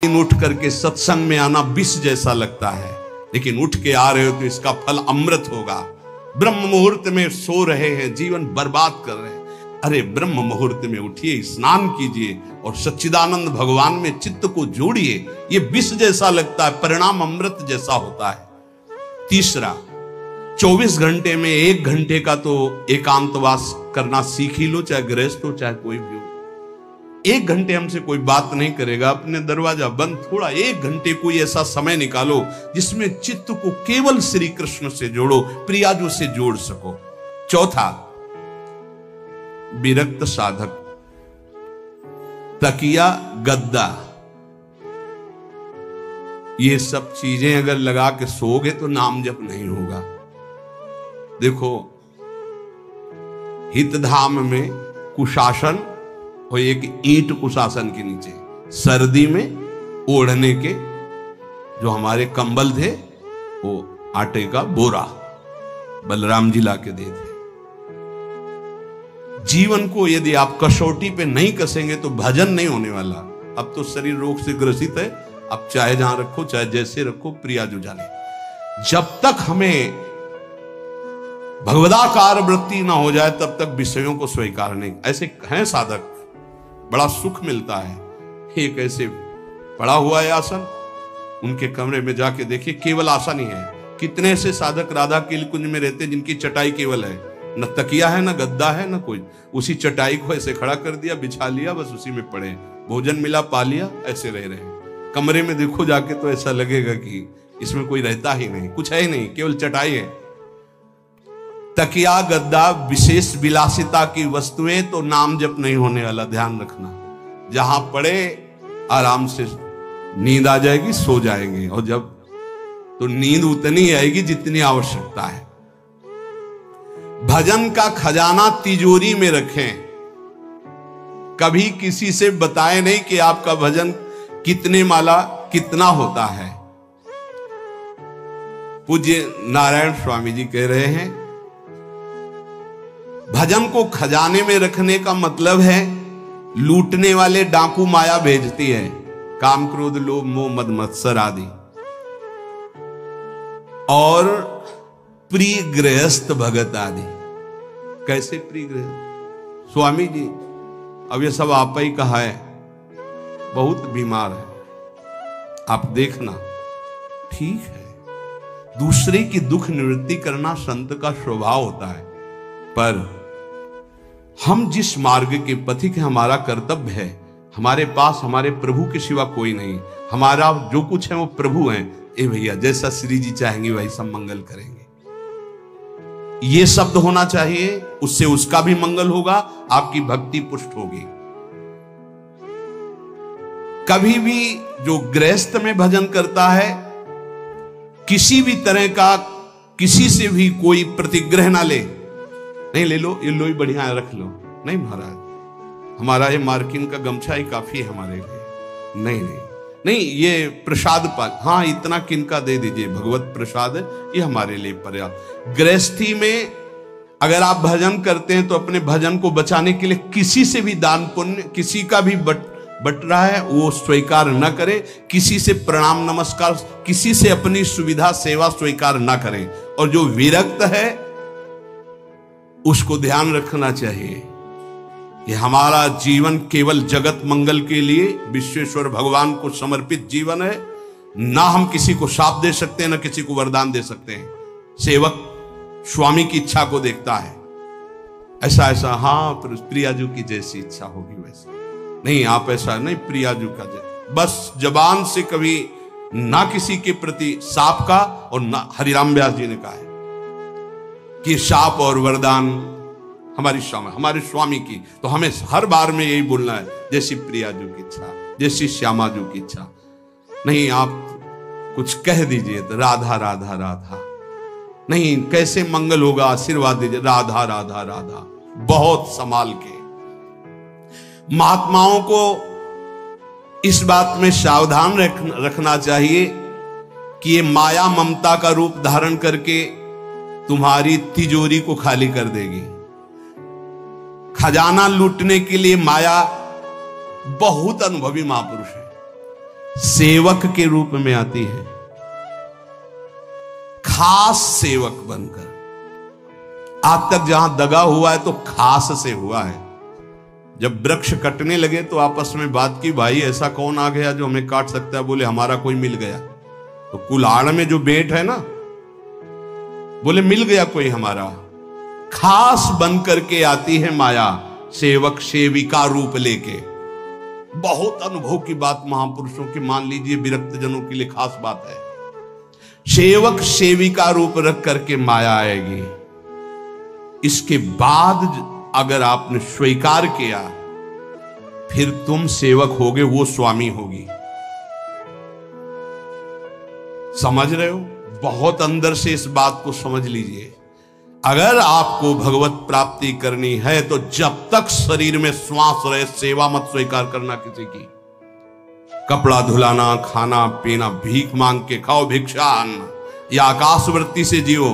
उठ करके सत्संग में आना विष जैसा लगता है, लेकिन उठ के आ रहे हो तो इसका फल अमृत होगा। ब्रह्म मुहूर्त में सो रहे हैं, जीवन बर्बाद कर रहे हैं। अरे ब्रह्म मुहूर्त में उठिए, स्नान कीजिए और सच्चिदानंद भगवान में चित्त को जोड़िए। ये विष जैसा लगता है, परिणाम अमृत जैसा होता है। तीसरा, 24 घंटे में 1 घंटे का तो एकांतवास करना सीख ही लो, चाहे गृहस्थ हो चाहे कोई भी हो। 1 घंटे हमसे कोई बात नहीं करेगा, अपने दरवाजा बंद, थोड़ा 1 घंटे कोई ऐसा समय निकालो जिसमें चित्त को केवल श्री कृष्ण से जोड़ो, प्रियाजू से जोड़ सको। चौथा, विरक्त साधक, तकिया गद्दा, ये सब चीजें अगर लगा के सोओगे तो नाम जप नहीं होगा। देखो, हितधाम में कुशासन और एक ईंट कुशासन के नीचे, सर्दी में ओढ़ने के जो हमारे कंबल थे वो आटे का बोरा बलराम जी ला के दे थे। जीवन को यदि आप कसौटी पे नहीं कसेंगे तो भजन नहीं होने वाला। अब तो शरीर रोग से ग्रसित है, अब चाहे जहां रखो चाहे जैसे रखो, प्रियाजू जाने। जब तक हमें भगवदाकार वृत्ति ना हो जाए तब तक विषयों को स्वीकार नहीं। ऐसे हैं साधक, बड़ा सुख मिलता है। एक ऐसे पड़ा हुआ है आसन, उनके कमरे में जाके देखिए, केवल आसन ही है। कितने ऐसे साधक राधा के कुंज में रहते हैं जिनकी चटाई केवल है, न तकिया है न गद्दा है न कोई। उसी चटाई को ऐसे खड़ा कर दिया, बिछा लिया, बस उसी में पड़े, भोजन मिला पा लिया, ऐसे रह रहे हैं। कमरे में देखो जाके तो ऐसा लगेगा कि इसमें कोई रहता ही नहीं, कुछ है ही नहीं, केवल चटाई है। तकिया गद्दा विशेष विलासिता की वस्तुएं तो नाम जप नहीं होने वाला, ध्यान रखना। जहां पड़े आराम से नींद आ जाएगी, सो जाएंगे, और जब तो नींद उतनी आएगी जितनी आवश्यकता है। भजन का खजाना तिजोरी में रखें, कभी किसी से बताएं नहीं कि आपका भजन कितने माला कितना होता है। पूज्य नारायण स्वामी जी कह रहे हैं, भजन को खजाने में रखने का मतलब है लूटने वाले डाकू माया भेजती है, काम क्रोध लोभ मोह मद मत्सर आदि, और प्रिय गृहस्थ भगत आदि। कैसे प्रिय गृहस्थ? स्वामी जी अब ये सब आप ही कहा है, बहुत बीमार है, आप देखना। ठीक है, दूसरे की दुख निवृत्ति करना संत का स्वभाव होता है, पर हम जिस मार्ग के पथिक हैं, हमारा कर्तव्य है। हमारे पास हमारे प्रभु के सिवा कोई नहीं, हमारा जो कुछ है वो प्रभु हैं। ए भैया, जैसा श्री जी चाहेंगे वही सब मंगल करेंगे, ये शब्द होना चाहिए। उससे उसका भी मंगल होगा, आपकी भक्ति पुष्ट होगी। कभी भी जो गृहस्थ में भजन करता है, किसी भी तरह का किसी से भी कोई प्रतिग्रह ना ले। नहीं, ले लो, ये लो ही बढ़िया है, रख लो। नहीं महाराज, हमारा ये मार्किन का गमछा ही काफी है हमारे लिए। नहीं नहीं नहीं, ये प्रसाद पाल, हाँ इतना किनका दे दीजिए, भगवत प्रसाद है, ये हमारे लिए पर्याप्त। गृहस्थी में अगर आप भजन करते हैं तो अपने भजन को बचाने के लिए किसी से भी दान पुण्य, किसी का भी बट रहा है वो स्वीकार न करें। किसी से प्रणाम नमस्कार, किसी से अपनी सुविधा सेवा स्वीकार न करें। और जो विरक्त है उसको ध्यान रखना चाहिए, ये हमारा जीवन केवल जगत मंगल के लिए विश्वेश्वर भगवान को समर्पित जीवन है। ना हम किसी को शाप दे सकते हैं, ना किसी को वरदान दे सकते हैं। सेवक स्वामी की इच्छा को देखता है, ऐसा ऐसा, हाँ प्रियाजू की जैसी इच्छा होगी वैसा। नहीं, आप ऐसा नहीं, प्रियाजू का बस जबान से कभी ना किसी के प्रति शाप का, और ना हरिराम व्यास जी ने कहा है कि शाप और वरदान हमारे स्वामी की, तो हमें हर बार में यही बोलना है, जैसी प्रियाजू की इच्छा, जैसी श्यामाजू की इच्छा। नहीं, आप कुछ कह दीजिए तो राधा राधा राधा, नहीं कैसे मंगल होगा, आशीर्वाद दीजिए राधा राधा राधा, बहुत संभाल के। महात्माओं को इस बात में सावधान रखना चाहिए कि ये माया ममता का रूप धारण करके तुम्हारी तिजोरी को खाली कर देगी। खजाना लूटने के लिए माया बहुत अनुभवी महापुरुष है। सेवक के रूप में आती है, खास सेवक बनकर। आज तक जहां दगा हुआ है तो खास से हुआ है। जब वृक्ष कटने लगे तो आपस में बात की, भाई ऐसा कौन आ गया जो हमें काट सकता है? बोले हमारा कोई मिल गया। तो कुल्हाड़ में जो बेट है ना, बोले मिल गया कोई हमारा। खास बन करके आती है माया, सेवक सेविका रूप लेके। बहुत अनुभव की बात महापुरुषों की, मान लीजिए विरक्त जनों के लिए खास बात है। सेवक सेविका रूप रख करके माया आएगी। इसके बाद अगर आपने स्वीकार किया, फिर तुम सेवक होगे, वो स्वामी होगी। समझ रहे हो? बहुत अंदर से इस बात को समझ लीजिए। अगर आपको भगवत प्राप्ति करनी है तो जब तक शरीर में श्वास रहे, सेवा मत स्वीकार करना किसी की। कपड़ा धुलाना, खाना पीना, भीख मांग के खाओ, भिक्षा अन्न, या आकाशवृत्ति से जियो।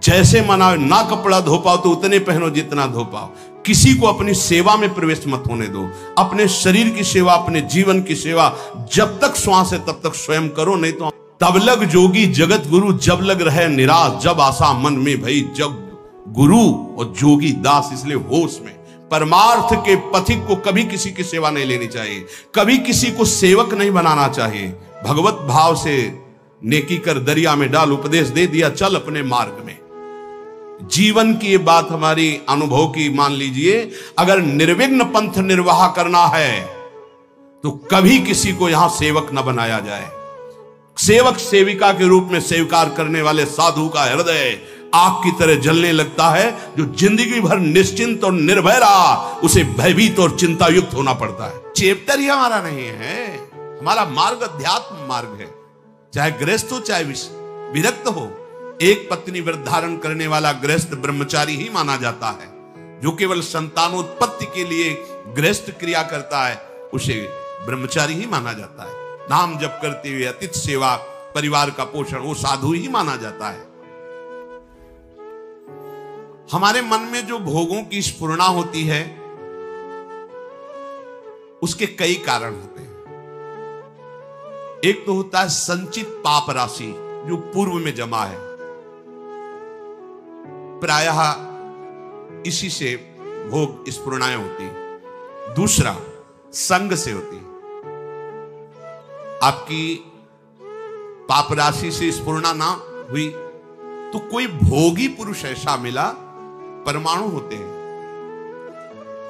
जैसे मना ना कपड़ा धो पाओ तो उतने पहनो जितना धो पाओ। किसी को अपनी सेवा में प्रवेश मत होने दो। अपने शरीर की सेवा, अपने जीवन की सेवा जब तक श्वास है तब तक स्वयं करो, नहीं तो तब लग जोगी जगत गुरु, जब लग रहे निराश, जब आशा मन में भई, जब गुरु और जोगी दास। इसलिए होश में परमार्थ के पथिक को कभी किसी की सेवा नहीं लेनी चाहिए, कभी किसी को सेवक नहीं बनाना चाहिए। भगवत भाव से नेकी कर दरिया में डाल, उपदेश दे दिया, चल अपने मार्ग में। जीवन की ये बात हमारी अनुभव की मान लीजिए। अगर निर्विघ्न पंथ निर्वाह करना है तो कभी किसी को यहां सेवक न बनाया जाए। सेवक सेविका के रूप में स्वीकार करने वाले साधु का हृदय आग की तरह जलने लगता है। जो जिंदगी भर निश्चिंत और निर्भय रहा, उसे भयभीत और चिंता युक्त होना पड़ता है। चैप्टर ही हमारा नहीं है, हमारा मार्ग अध्यात्म मार्ग है। चाहे गृहस्थ हो चाहे विरक्त हो। एक पत्नी व्रत धारण करने वाला गृहस्थ ब्रह्मचारी ही माना जाता है। जो केवल संतानोत्पत्ति के लिए गृहस्थ क्रिया करता है, उसे ब्रह्मचारी ही माना जाता है। नाम जप करते हुए अतिथि सेवा, परिवार का पोषण, वो साधु ही माना जाता है। हमारे मन में जो भोगों की स्फुरणा होती है, उसके कई कारण होते हैं। एक तो होता है संचित पाप राशि जो पूर्व में जमा है, प्रायः इसी से भोग स्फुरणाएं होती। दूसरा संग से होती। आपकी पाप राशि से स्फुरणा ना हुई तो कोई भोगी पुरुष ऐसा मिला, परमाणु होते हैं।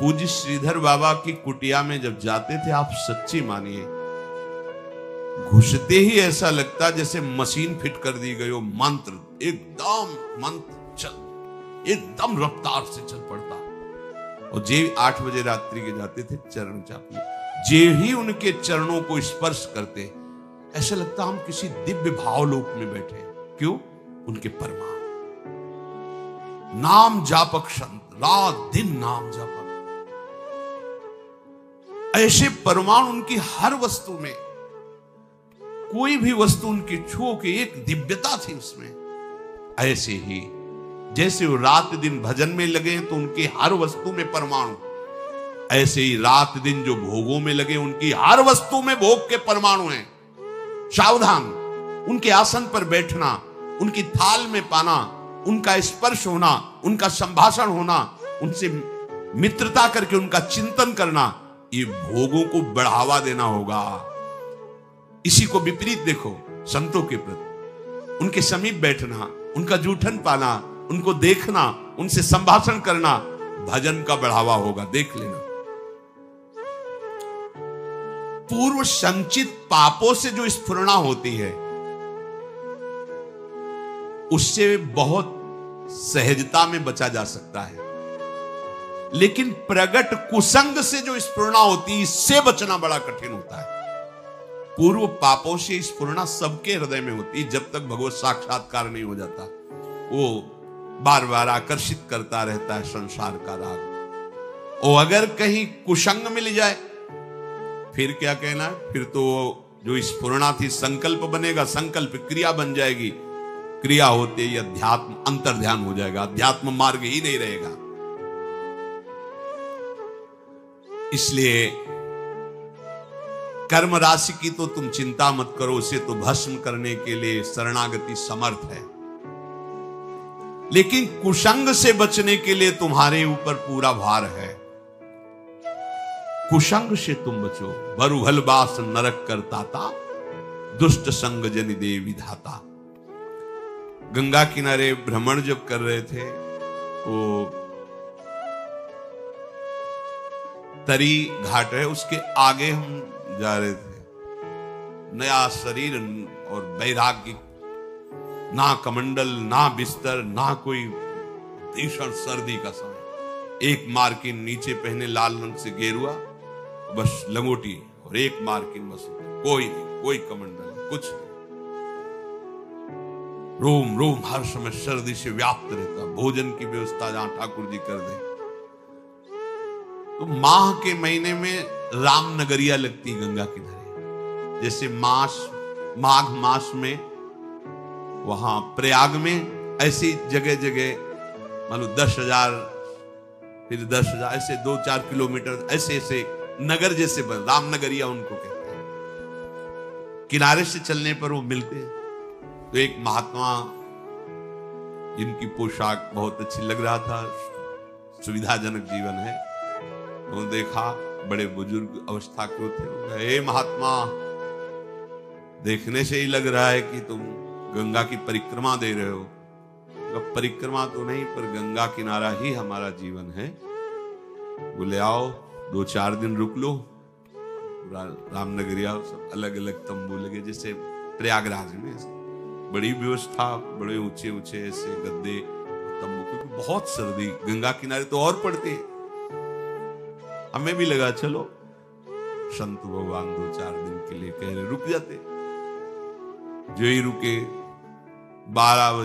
पूज्य श्रीधर बाबा की कुटिया में जब जाते थे, आप सच्ची मानिए, घुसते ही ऐसा लगता जैसे मशीन फिट कर दी गई हो। मंत्र एकदम रफ्तार से चल पड़ता। और जे 8 बजे रात्रि के जाते थे चरण चापने, जे ही उनके चरणों को स्पर्श करते, ऐसा लगता हम किसी दिव्य भावलोक में बैठे। क्यों? उनके परमाणु नाम जापक संत, रात दिन नाम जापक। ऐसे परमाणु उनकी हर वस्तु में, कोई भी वस्तु उनकी छू के एक दिव्यता थी उसमें। ऐसे ही जैसे वो रात दिन भजन में लगे तो उनकी हर वस्तु में परमाणु, ऐसे ही रात दिन जो भोगों में लगे उनकी हर वस्तु में भोग के परमाणु हैं। सावधान, उनके आसन पर बैठना, उनकी थाल में पाना, उनका स्पर्श होना, उनका संभाषण होना, उनसे मित्रता करके उनका चिंतन करना, ये भोगों को बढ़ावा देना होगा। इसी को विपरीत देखो संतों के प्रति, उनके समीप बैठना, उनका जूठन पाना, उनको देखना, उनसे संभाषण करना, भजन का बढ़ावा होगा। देख लेना। पूर्व संचित पापों से जो स्फुरणा होती है, उससे बहुत सहजता में बचा जा सकता है। लेकिन प्रगट कुसंग से जो स्फुरणा होती है, इससे बचना बड़ा कठिन होता है। पूर्व पापों से स्फुरणा सबके हृदय में होती है जब तक भगवत साक्षात्कार नहीं हो जाता। वो बार बार आकर्षित करता रहता है संसार का राग। और अगर कहीं कुसंग मिल जाए, फिर क्या कहना है? फिर तो जो स्फुरणा थी संकल्प बनेगा, संकल्प क्रिया बन जाएगी, क्रिया होते ही अध्यात्म अंतर्ध्यान हो जाएगा, अध्यात्म मार्ग ही नहीं रहेगा। इसलिए कर्म राशि की तो तुम चिंता मत करो, उसे तो भस्म करने के लिए शरणागति समर्थ है, लेकिन कुसंग से बचने के लिए तुम्हारे ऊपर पूरा भार है। कुसंग से तुम बचो। बरुभल बास नरक करताता, दुष्ट संग जनि दे विधाता। गंगा किनारे भ्रमण जब कर रहे थे, वो तरी घाट है, उसके आगे हम जा रहे थे। नया शरीर और वैराग्य, ना कमंडल, ना बिस्तर, ना कोई भीषण सर्दी का समय। एक मार्किन नीचे पहने लाल रंग से गेरुआ, बस लंगोटी, और एक मार्किन बस, कोई नहीं, कोई कमंडल, कुछ नहीं। रोम रोम हर समय सर्दी से व्याप्त रहता। भोजन की व्यवस्था जहां ठाकुर जी कर दे। तो माह के महीने में रामनगरिया लगती गंगा किनारे। जैसे माघ मास में वहां प्रयाग में, ऐसी जगह जगह मान लो 10,000, फिर 10,000, ऐसे 2-4 किलोमीटर ऐसे ऐसे नगर जैसे बन, रामनगरिया उनको कहते हैं। किनारे से चलने पर वो मिलते हैं। तो एक महात्मा, जिनकी पोशाक बहुत अच्छी लग रहा था, सुविधाजनक जीवन है, तो देखा, बड़े बुजुर्ग अवस्था के थे। हे महात्मा, देखने से ही लग रहा है कि तुम गंगा की परिक्रमा दे रहे हो। परिक्रमा तो नहीं, पर गंगा किनारा ही हमारा जीवन है। बोले आओ 2-4 दिन रुक लो। रामनगरिया सब अलग अलग तंबू लगे, जैसे प्रयागराज में बड़ी व्यवस्था, बड़े ऊंचे ऊंचे ऐसे गद्दे तंबू, क्योंकि बहुत सर्दी गंगा किनारे तो और पड़ती है। हमें भी लगा चलो संत भगवान 2-4 दिन के लिए कह रहे, रुक जाते। जो ही रुके 12 बजे